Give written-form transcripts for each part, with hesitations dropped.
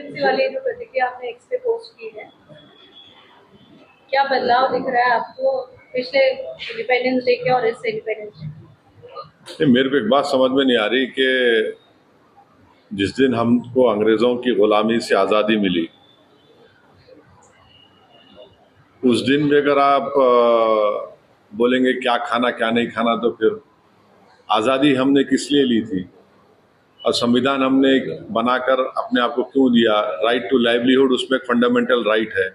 Independence वाली जो प्रतिक्रिया आपने एक्स पे पोस्ट की है, क्या बदलाव दिख रहा है आपको पिछले इंडिपेंडेंस डे के और इस इंडिपेंडेंस डे? मेरे को एक बात समझ में नहीं आ रही कि जिस दिन हमको अंग्रेजों की गुलामी से आज़ादी मिली, उस दिन भी अगर आप बोलेंगे क्या खाना क्या नहीं खाना, तो फिर आज़ादी हमने किस लिए ली थी और संविधान हमने बनाकर अपने आप को क्यों दिया? राइट टू लाइवलीहुड उसमें एक फंडामेंटल राइट है।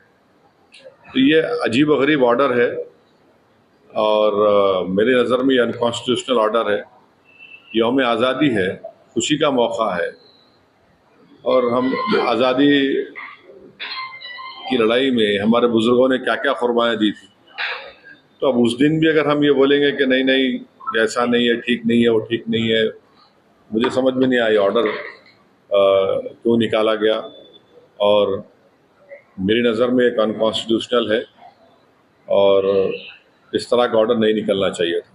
तो ये अजीब व गरीब ऑर्डर है और मेरी नज़र में ये अनकॉन्स्टिट्यूशनल ऑर्डर है। यौम आज़ादी है, खुशी का मौका है और हम आज़ादी की लड़ाई में हमारे बुजुर्गों ने क्या क्या कुर्बानियाँ दी थी। तो अब उस दिन भी अगर हम ये बोलेंगे कि नहीं नहीं ऐसा नहीं है, ठीक नहीं है, वो ठीक नहीं है, मुझे समझ में नहीं आया ऑर्डर क्यों निकाला गया और मेरी नज़र में एक अनकॉन्स्टिट्यूशनल है और इस तरह का ऑर्डर नहीं निकलना चाहिए था।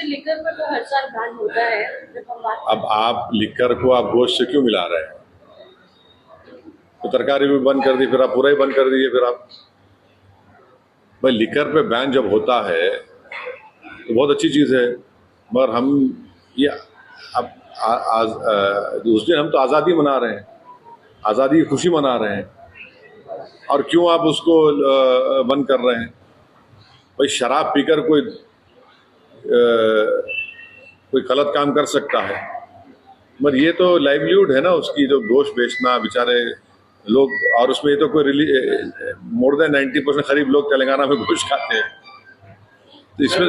लिकर पर तो हर साल बैन होता है, जब हम बात अब आप लिकर को आप गोश्त से क्यों मिला रहे हैं? तो तरकारी भी बंद कर दी, फिर आप पूरा ही बंद कर दीजिए। फिर आप भाई लिकर पे बैन जब होता है तो बहुत अच्छी चीज़ है, मगर हम ये अब उस दिन हम तो आज़ादी मना रहे हैं, आज़ादी की खुशी मना रहे हैं, और क्यों आप उसको बंद कर रहे हैं? भाई शराब पीकर कोई गलत काम कर सकता है, मगर ये तो लाइवलीहुड है ना उसकी, जो गोश्त बेचना बेचारे लोग, और उसमें ये तो कोई मोर देन 90% करीब लोग तेलंगाना में गोश्त खाते हैं। तो इसमें